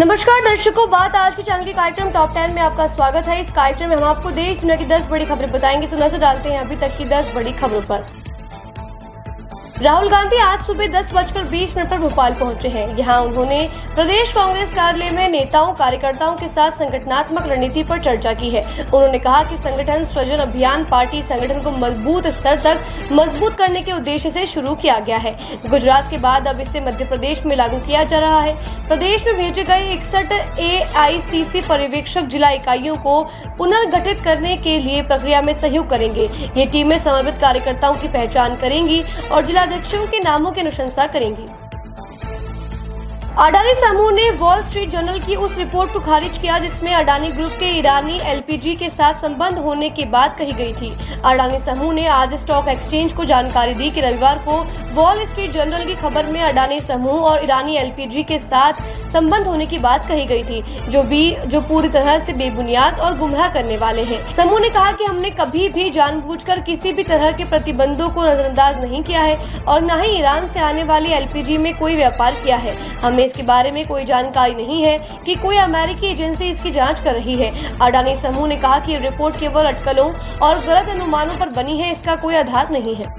नमस्कार दर्शकों, बात आज के चैनल के कार्यक्रम टॉप 10 में आपका स्वागत है। इस कार्यक्रम में हम आपको देश दुनिया की 10 बड़ी खबरें बताएंगे। तो नजर डालते हैं अभी तक की 10 बड़ी खबरों पर। राहुल गांधी आज सुबह 10:20 पर भोपाल पहुंचे हैं। यहां उन्होंने प्रदेश कांग्रेस कार्यालय में नेताओं कार्यकर्ताओं के साथ संगठनात्मक रणनीति पर चर्चा की है। उन्होंने कहा कि संगठन सृजन अभियान पार्टी संगठन को मजबूत स्तर तक मजबूत करने के उद्देश्य से शुरू किया गया है। गुजरात के बाद अब इसे मध्य प्रदेश में लागू किया जा रहा है। प्रदेश में भेजे गए 61 AICC पर्यवेक्षक जिला इकाइयों को पुनर्गठित करने के लिए प्रक्रिया में सहयोग करेंगे। ये टीमें समर्पित कार्यकर्ताओं की पहचान करेंगी और जिला अध्यक्षों के नामों की अनुशंसा करेंगी। अडानी समूह ने वॉल स्ट्रीट जर्नल की उस रिपोर्ट को खारिज किया जिसमें अडानी ग्रुप के ईरानी LPG के साथ संबंध होने की बात कही गई थी। अडानी समूह ने आज स्टॉक एक्सचेंज को जानकारी दी कि रविवार को वॉल स्ट्रीट जर्नल की खबर में अडानी समूह और ईरानी LPG के साथ संबंध होने की बात कही गई थी, जो पूरी तरह से बेबुनियाद और गुमराह करने वाले हैं। समूह ने कहा कि हमने कभी भी जानबूझकर किसी भी तरह के प्रतिबंधों को नजरअंदाज नहीं किया है और न ही ईरान से आने वाली LPG में कोई व्यापार किया है। हमें इसके बारे में कोई जानकारी नहीं है कि कोई अमेरिकी एजेंसी इसकी जांच कर रही है। अडानी समूह ने कहा कि रिपोर्ट केवल अटकलों और गलत अनुमानों पर बनी है, इसका कोई आधार नहीं है।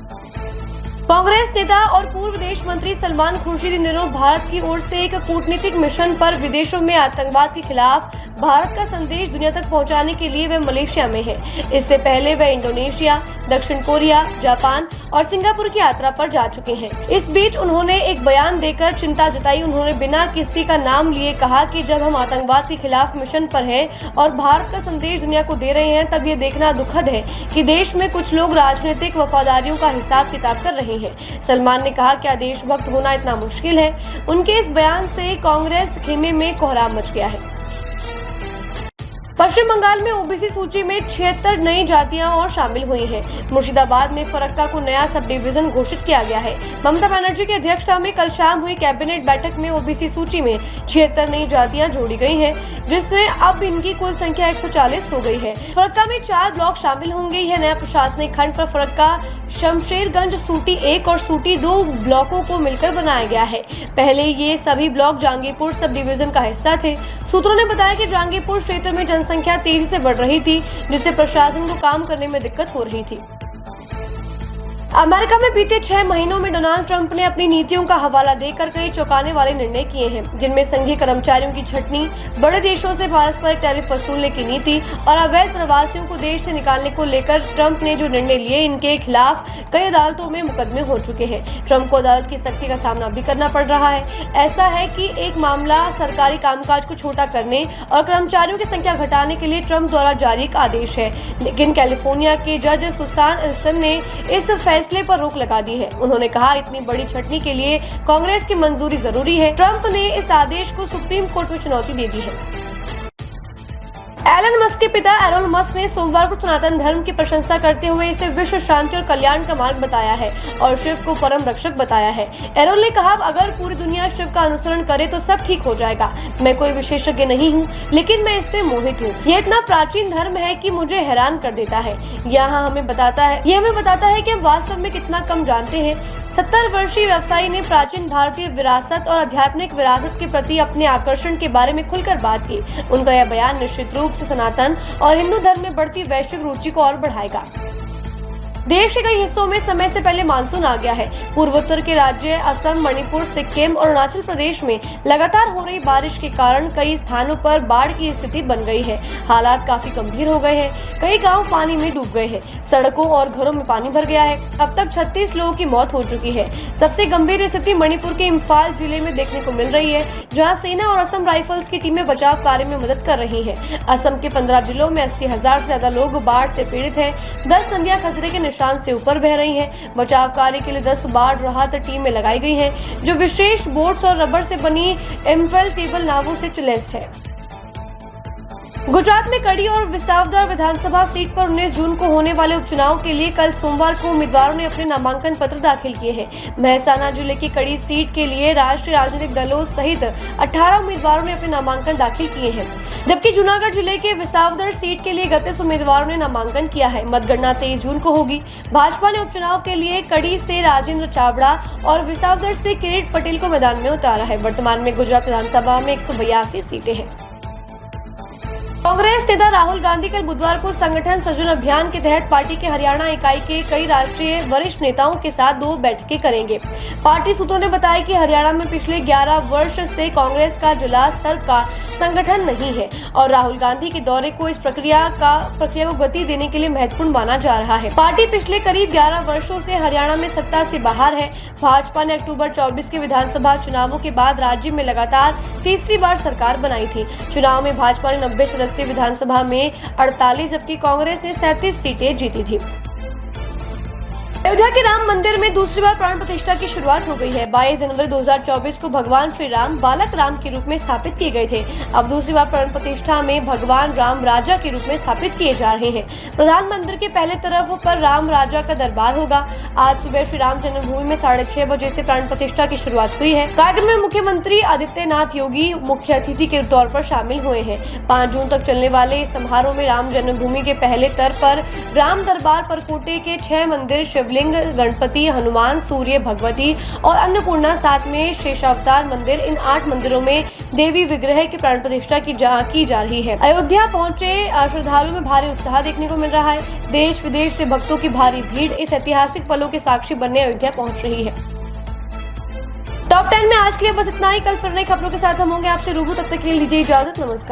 कांग्रेस नेता और पूर्व विदेश मंत्री सलमान खुर्शीद इन दिनों भारत की ओर से एक कूटनीतिक मिशन पर विदेशों में आतंकवाद के खिलाफ भारत का संदेश दुनिया तक पहुंचाने के लिए वे मलेशिया में हैं। इससे पहले वे इंडोनेशिया, दक्षिण कोरिया, जापान और सिंगापुर की यात्रा पर जा चुके हैं। इस बीच उन्होंने एक बयान देकर चिंता जताई। उन्होंने बिना किसी का नाम लिए कहा कि जब हम आतंकवाद के खिलाफ मिशन पर हैं और भारत का संदेश दुनिया को दे रहे हैं, तब ये देखना दुखद है कि देश में कुछ लोग राजनीतिक वफादारियों का हिसाब किताब कर रहे हैं। सलमान ने कहा क्या देशभक्त होना इतना मुश्किल है? उनके इस बयान से कांग्रेस खेमे में कोहराम मच गया है। पश्चिम बंगाल में ओबीसी सूची में 76 नई जातियां और शामिल हुई हैं। मुर्शिदाबाद में फरक्का को नया सब डिवीजन घोषित किया गया है। ममता बनर्जी की अध्यक्षता में कल शाम हुई कैबिनेट बैठक में ओबीसी सूची में 76 नई जातियां जोड़ी गई हैं, जिसमें अब इनकी कुल संख्या 140 हो गई है। फरक्का में 4 ब्लॉक शामिल होंगे। यह नया प्रशासनिक खंड पर फरक्का, शमशेरगंज, सूटी 1 और सूटी 2 ब्लॉकों को मिलकर बनाया गया है। पहले ये सभी ब्लॉक जहांगीरपुर सब डिवीजन का हिस्सा थे। सूत्रों ने बताया कि जहांगीरपुर क्षेत्र में संख्या तेजी से बढ़ रही थी, जिससे प्रशासन को काम करने में दिक्कत हो रही थी। अमेरिका में बीते 6 महीनों में डोनाल्ड ट्रंप ने अपनी नीतियों का हवाला देकर कई चौंकाने वाले निर्णय किए हैं, जिनमें संघीय कर्मचारियों की छटनी, बड़े देशों से पारस्परिक टैरिफ वसूलने की नीति और अवैध प्रवासियों को देश से निकालने को लेकर ट्रंप ने जो निर्णय लिए, इनके खिलाफ कई अदालतों में मुकदमे हो चुके हैं। ट्रंप को अदालत की सख्ती का सामना भी करना पड़ रहा है। ऐसा है कि एक मामला सरकारी कामकाज को छोटा करने और कर्मचारियों की संख्या घटाने के लिए ट्रंप द्वारा जारी एक आदेश है, लेकिन कैलिफोर्निया के जज सुसान इल्सन ने इस फैसले पर रोक लगा दी है। उन्होंने कहा इतनी बड़ी छटनी के लिए कांग्रेस की मंजूरी जरूरी है। ट्रंप ने इस आदेश को सुप्रीम कोर्ट में चुनौती दे दी है। एलन मस्क के पिता एरोन मस्क ने सोमवार को सनातन धर्म की प्रशंसा करते हुए इसे विश्व शांति और कल्याण का मार्ग बताया है और शिव को परम रक्षक बताया है। एरोन ने कहा अगर पूरी दुनिया शिव का अनुसरण करे तो सब ठीक हो जाएगा। मैं कोई विशेषज्ञ नहीं हूँ, लेकिन मैं इससे मोहित हूँ। यह इतना प्राचीन धर्म है कि मुझे हैरान कर देता है। यह हमें बताता है कि हम वास्तव में कितना कम जानते हैं। 70 वर्षीय व्यवसायी ने प्राचीन भारतीय विरासत और आध्यात्मिक विरासत के प्रति अपने आकर्षण के बारे में खुलकर बात की। उनका यह बयान निश्चित रूप से सनातन और हिंदू धर्म में बढ़ती वैश्विक रुचि को और बढ़ाएगा। देश के कई हिस्सों में समय से पहले मानसून आ गया है। पूर्वोत्तर के राज्य असम, मणिपुर, सिक्किम और अरुणाचल प्रदेश में लगातार हो रही बारिश के कारण कई स्थानों पर बाढ़ की स्थिति बन गई है। हालात काफी गंभीर हो गए हैं। कई गांव पानी में डूब गए हैं। सड़कों और घरों में पानी भर गया है। अब तक 36 लोगों की मौत हो चुकी है। सबसे गंभीर स्थिति मणिपुर के इम्फाल जिले में देखने को मिल रही है, जहाँ सेना और असम राइफल्स की टीमें बचाव कार्य में मदद कर रही है। असम के 15 जिलों में 80,000 से ज्यादा लोग बाढ़ से पीड़ित है। 10 नदियां खतरे के निशान से ऊपर बह रही हैं। बचाव कार्य के लिए 10 बाढ़ राहत टीमें लगाई गई हैं, जो विशेष बोट्स और रबर से बनी इम्फेल्टेबल नावों से लैस है। गुजरात में कड़ी और विसावदर विधानसभा सीट पर 19 जून को होने वाले उपचुनाव के लिए कल सोमवार को उम्मीदवारों ने अपने नामांकन पत्र दाखिल किए हैं। मेहसाना जिले की कड़ी सीट के लिए राष्ट्रीय राजनीतिक दलों सहित 18 उम्मीदवारों ने अपने नामांकन दाखिल किए हैं, जबकि जूनागढ़ जिले के विसावदर सीट के लिए 31 उम्मीदवारों ने नामांकन किया है। मतगणना 23 जून को होगी। भाजपा ने उपचुनाव के लिए कड़ी से राजेंद्र चावड़ा और विसावदर से किरीट पटेल को मैदान में उतारा है। वर्तमान में गुजरात विधानसभा में 182 सीटें हैं। कांग्रेस नेता राहुल गांधी कल बुधवार को संगठन सृजन अभियान के तहत पार्टी के हरियाणा इकाई के कई राष्ट्रीय वरिष्ठ नेताओं के साथ 2 बैठकें करेंगे। पार्टी सूत्रों ने बताया कि हरियाणा में पिछले 11 वर्ष से कांग्रेस का जिला स्तर का संगठन नहीं है और राहुल गांधी के दौरे को इस प्रक्रिया को गति देने के लिए महत्वपूर्ण माना जा रहा है। पार्टी पिछले करीब 11 वर्षों से हरियाणा में सत्ता से बाहर है। भाजपा ने अक्टूबर 24 के विधानसभा चुनावों के बाद राज्य में लगातार तीसरी बार सरकार बनाई थी। चुनाव में भाजपा ने 90 सदस्यीय विधानसभा में 48 जबकि कांग्रेस ने 37 सीटें जीती थी। अयोध्या के राम मंदिर में दूसरी बार प्राण प्रतिष्ठा की शुरुआत हो गई है। 22 जनवरी 2024 को भगवान श्री राम बालक राम के रूप में स्थापित किए गए थे। अब दूसरी बार प्राण प्रतिष्ठा में भगवान राम राजा के रूप में स्थापित किए जा रहे हैं। प्रधान मंदिर के पहले तरफ पर राम राजा का दरबार होगा। आज सुबह श्री राम जन्मभूमि में 6:30 बजे से प्राण प्रतिष्ठा की शुरुआत हुई है। कार्यक्रम में मुख्यमंत्री आदित्यनाथ योगी मुख्य अतिथि के तौर पर शामिल हुए हैं। 5 जून तक चलने वाले इस समारोह में राम जन्मभूमि के पहले तर पर राम दरबार, परकोटे के 6 मंदिर, शिवलिंग, गणपति, हनुमान, सूर्य, भगवती और अन्नपूर्णा, साथ में शेषावतार मंदिर, इन 8 मंदिरों में देवी विग्रह की प्राण प्रतिष्ठा की जा रही है। अयोध्या पहुंचे श्रद्धालुओं में भारी उत्साह देखने को मिल रहा है। देश विदेश से भक्तों की भारी भीड़ इस ऐतिहासिक पलों के साक्षी बनने अयोध्या पहुंच रही है। टॉप 10 में आज के लिए बस इतना ही। कल फिर नई खबरों के साथ हम होंगे आपसे रूबरू। तब तक के लिए लीजिए इजाजत। नमस्कार।